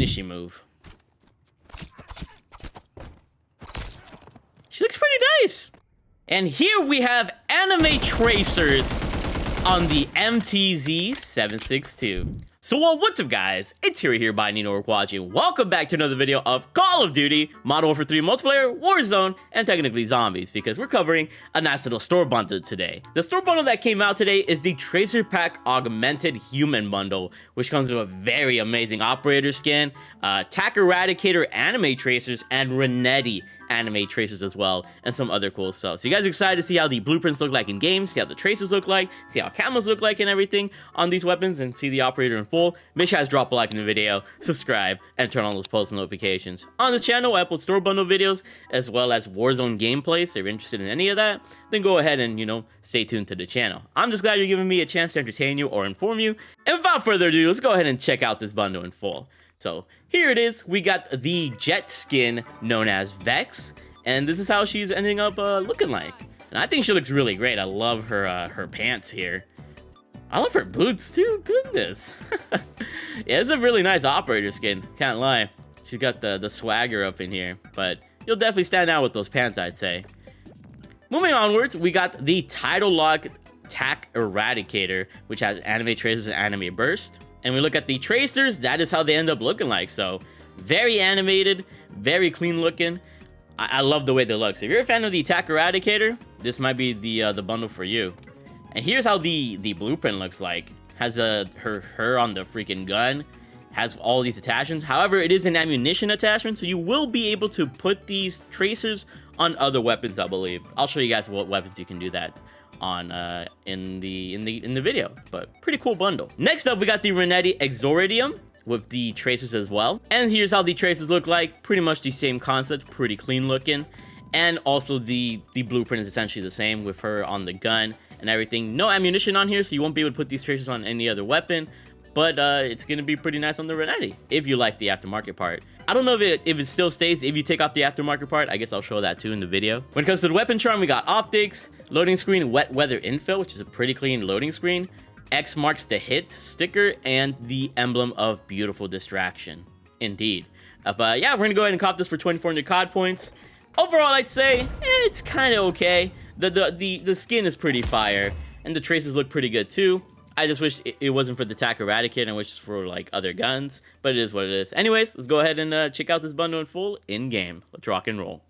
she move? She looks pretty nice. And here we have anime tracers on the MTZ762. So what's up guys, it's Hero here by Nino Wakwaji. Welcome back to another video of Call of Duty, Modern Warfare 3 Multiplayer, Warzone, and technically Zombies, because we're covering a nice little store bundle today. The store bundle that came out today is the Tracer Pack Augmented Human Bundle, which comes with a very amazing operator skin, Taq Eradicator anime tracers, and Renetti anime tracers as well, and some other cool stuff. So you guys are excited to see how the blueprints look like in game, see how the tracers look like, see how camos look like and everything on these weapons, and see the operator in full. Make sure you guys drop a like in the video, subscribe, and turn on those post notifications. On this channel, I upload store bundle videos as well as Warzone gameplay, so if you're interested in any of that, then go ahead and, stay tuned to the channel. I'm just glad you're giving me a chance to entertain you or inform you. And without further ado, let's go ahead and check out this bundle in full. So here it is. We got the Jet skin known as Vex, and this is how she's ending up looking like. And I think she looks really great. I love her pants here. I love her boots too. Goodness. Yeah, it's a really nice operator skin. Can't lie. She's got the swagger up in here, but you'll definitely stand out with those pants, I'd say. Moving onwards, we got the Tidal Lock Taq Eradicator, which has anime tracers and anime burst. And we look at the tracers, that is how they end up looking like. So very animated, very clean looking. I love the way they look. So if you're a fan of the Taq Eradicator, this might be the bundle for you. And here's how the blueprint looks like. Has her on the freaking gun, has all these attachments. However, it is an ammunition attachment, so you will be able to put these tracers on other weapons, I believe. I'll show you guys what weapons you can do that on in the video, but pretty cool bundle. Next up, we got the Renetti Exoridium with the tracers as well, and here's how the tracers look like. Pretty much the same concept, pretty clean looking, and also the blueprint is essentially the same with her on the gun and everything. No ammunition on here, so you won't be able to put these tracers on any other weapon, but it's gonna be pretty nice on the Renetti if you like the aftermarket part. I don't know if it still stays if you take off the aftermarket part. I guess I'll show that too in the video. When it comes to the weapon charm, we got optics, loading screen, wet weather infill, which is a pretty clean loading screen, X marks the hit sticker, and the emblem of beautiful distraction. Indeed. But yeah, we're gonna go ahead and cop this for 2,400 COD points. Overall, I'd say it's kind of okay. The skin is pretty fire, and the traces look pretty good too. I just wish it wasn't for the Taq Eradicator, and wish it's for like other guns, but it is what it is. Anyways, let's go ahead and check out this bundle in full in game. Let's rock and roll.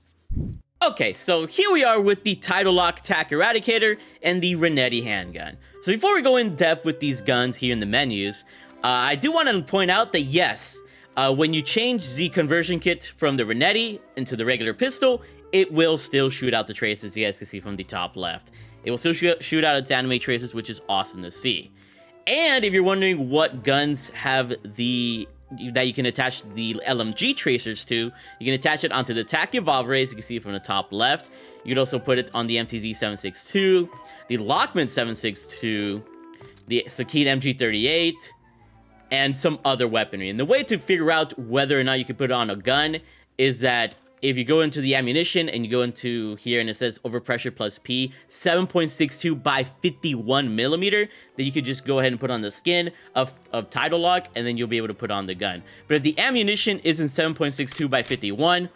Okay, so here we are with the Tidal Lock Taq Eradicator and the Renetti handgun. So before we go in depth with these guns here in the menus, I do want to point out that yes, when you change the conversion kit from the Renetti into the regular pistol, it will still shoot out the traces. You guys can see from the top left. It will still shoot out its anime traces, which is awesome to see. And if you're wondering what guns have that you can attach the LMG tracers to, you can attach it onto the Taq Evolve Rays. You can see from the top left. You can also put it on the MTZ762, the Lockman 762, the Sakine MG38, and some other weaponry. And the way to figure out whether or not you can put it on a gun is that if you go into the ammunition and you go into here and it says overpressure plus P, 7.62 by 51 millimeter, then you could just go ahead and put on the skin of Tidal Lock, and then you'll be able to put on the gun. But if the ammunition isn't 7.62 by 51,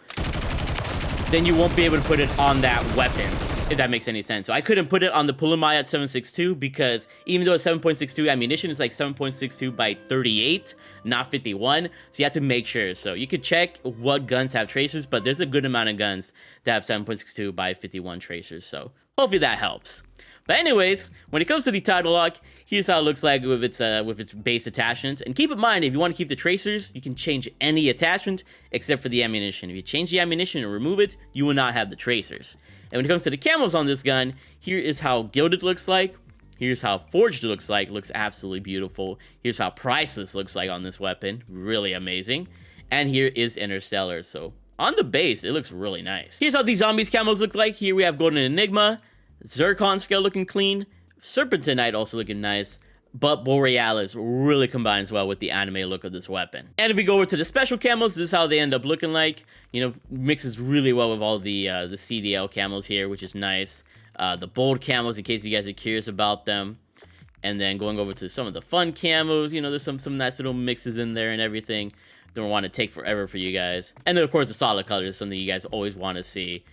then you won't be able to put it on that weapon, if that makes any sense. So I couldn't put it on the Pulamai at 7.62 because even though it's 7.62 ammunition, it's like 7.62 by 38, not 51. So you have to make sure. So you could check what guns have tracers, but there's a good amount of guns that have 7.62 by 51 tracers. So hopefully that helps. But anyways, when it comes to the Tidal Lock, here's how it looks like with its base attachments. And keep in mind, if you want to keep the tracers, you can change any attachment except for the ammunition. If you change the ammunition and remove it, you will not have the tracers. And when it comes to the camos on this gun, here is how Gilded looks like. Here's how Forged looks like. Looks absolutely beautiful. Here's how Priceless looks like on this weapon. Really amazing. And here is Interstellar. So on the base, it looks really nice. Here's how the Zombies camos look like. Here we have Golden Enigma, Zircon scale looking clean, Serpentinite also looking nice, but Borealis really combines well with the anime look of this weapon. And if we go over to the special camos, this is how they end up looking like. Mixes really well with all the CDL camos here, which is nice. The bold camos, in case you guys are curious about them. And then going over to some of the fun camos, there's some nice little mixes in there and everything. don't want to take forever for you guys. And then of course the solid color is something you guys always want to see.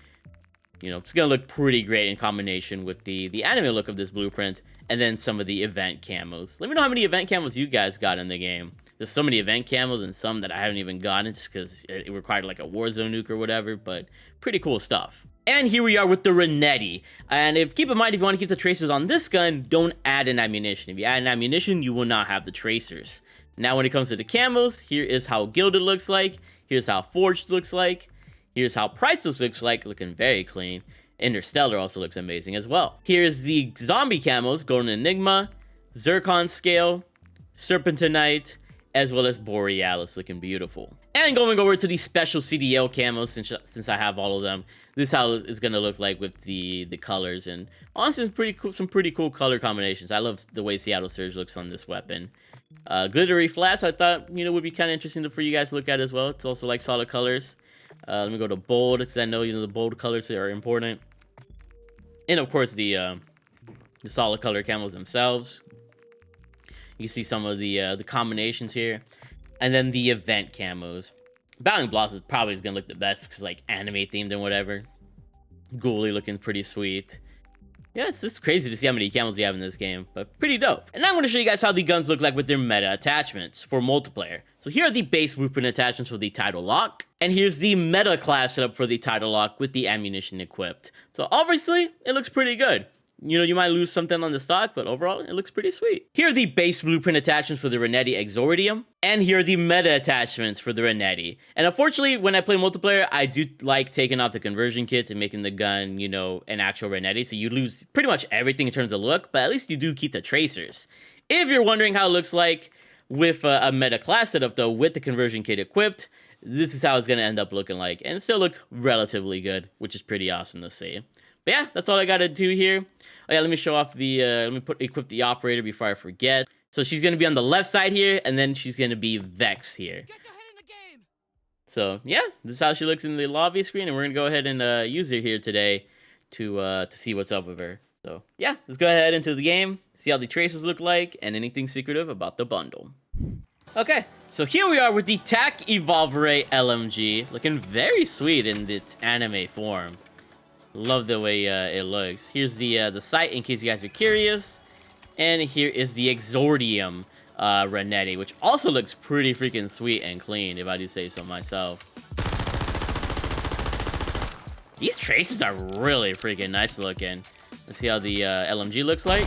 You know, it's gonna look pretty great in combination with the anime look of this blueprint, and then some of the event camos. Let me know how many event camos you guys got in the game. There's so many event camos and some that I haven't even gotten just because it required like a Warzone nuke or whatever, but pretty cool stuff. And here we are with the Renetti. And keep in mind, if you want to keep the tracers on this gun, don't add an ammunition. If you add an ammunition, you will not have the tracers. Now when it comes to the camos, here is how Gilded looks like. Here's how Forged looks like. Here's how Priceless looks like, looking very clean. Interstellar also looks amazing as well. Here's the zombie camos, Golden Enigma, Zircon Scale, Serpentinite, as well as Borealis, looking beautiful. And going over to the special CDL camos, since I have all of them, this is how it's gonna look like with the colors. And honestly, some pretty cool color combinations. I love the way Seattle Surge looks on this weapon. Glittery Flash, I thought, you know, would be kind of interesting for you guys to look at as well. It's also like solid colors. Let me go to bold, because I know, you know, the bold colors are important. And of course the solid color camos themselves. You can see some of the combinations here. And then the event camos. Battling Blossom probably is gonna look the best because like anime themed and whatever. Ghoulie looking pretty sweet. Yeah, it's just crazy to see how many camos we have in this game, but pretty dope. And now I'm going to show you guys how the guns look like with their meta attachments for multiplayer. So here are the base blueprint attachments for the Tidal lock, and here's the meta class setup for the Tidal lock with the ammunition equipped. So obviously, it looks pretty good. You know, you might lose something on the stock, but overall, it looks pretty sweet. Here are the base blueprint attachments for the Renetti Exordium, and here are the meta attachments for the Renetti. And unfortunately, when I play multiplayer, I do like taking off the conversion kits and making the gun, you know, an actual Renetti, so you lose pretty much everything in terms of look, but at least you do keep the tracers. If you're wondering how it looks like with a meta class setup, though, with the conversion kit equipped, this is how it's going to end up looking like, and it still looks relatively good, which is pretty awesome to see. But yeah, that's all I gotta do here. Oh yeah, let me show off the, let me equip the operator before I forget. So she's gonna be on the left side here, and then she's gonna be Vex here. Get your head in the game. So yeah, this is how she looks in the lobby screen, and we're gonna go ahead and use her here today to see what's up with her. So yeah, let's go ahead into the game, see how the tracers look like, and anything secretive about the bundle. Okay, so here we are with the Taq Eradicator LMG, looking very sweet in its anime form. Love the way it looks. Here's the sight in case you guys are curious. And here is the Exordium Renetti, which also looks pretty freaking sweet and clean, if I do say so myself. These traces are really freaking nice looking. Let's see how the LMG looks like.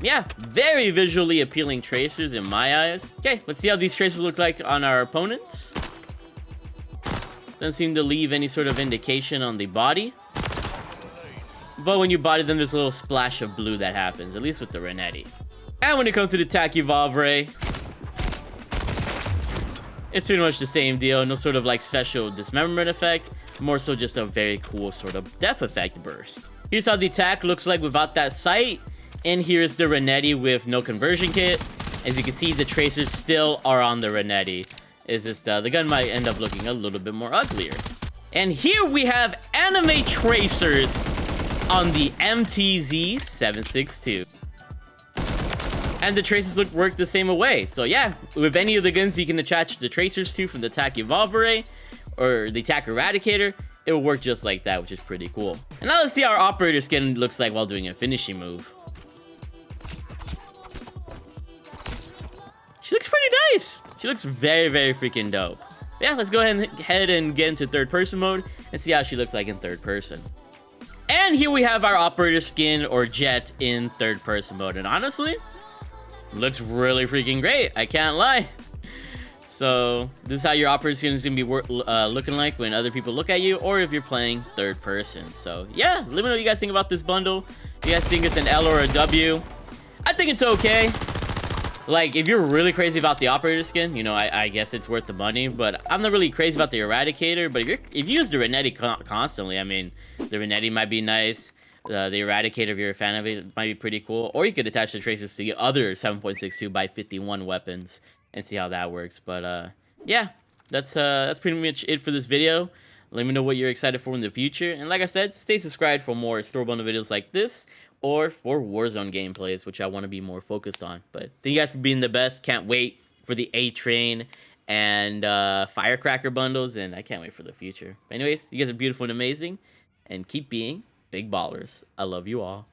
Yeah, very visually appealing tracers in my eyes. Okay, let's see how these tracers look like on our opponents. Doesn't seem to leave any sort of indication on the body. But when you body them, there's a little splash of blue that happens, at least with the Renetti. And when it comes to the Taq Eradicator, it's pretty much the same deal. No sort of like special dismemberment effect, more so just a very cool sort of death effect burst. Here's how the Taq looks like without that sight. And here's the Renetti with no conversion kit. As you can see, the tracers still are on the Renetti. It's just the gun might end up looking a little bit more uglier. And here we have anime tracers on the MTZ-762. And the tracers work the same way. So yeah, with any of the guns you can attach the tracers to from the Taq Eradicator or the Taq Eradicator, it will work just like that, which is pretty cool. And now let's see how our operator skin looks like while doing a finishing move. She looks pretty nice. She looks very, very freaking dope. But yeah, let's go ahead and get into third person mode and see how she looks like in third person. And here we have our operator skin or jet in third person mode. And honestly, looks really freaking great. I can't lie. So this is how your operator skin is going to be looking like when other people look at you, or if you're playing third person. So yeah, let me know what you guys think about this bundle. Do you guys think it's an L or a W? I think it's okay. Like, if you're really crazy about the operator skin, you know, I guess it's worth the money. But I'm not really crazy about the Eradicator. But if you use the Renetti constantly, I mean, the Renetti might be nice. The Eradicator, if you're a fan of it, might be pretty cool. Or you could attach the tracers to the other 7.62 by 51 weapons and see how that works. But yeah, that's pretty much it for this video. Let me know what you're excited for in the future. And like I said, stay subscribed for more store bundle videos like this, or for Warzone gameplays, which I want to be more focused on. But thank you guys for being the best. Can't wait for the A-Train and Firecracker bundles, and I can't wait for the future. But anyways, you guys are beautiful and amazing, and keep being big ballers. I love you all.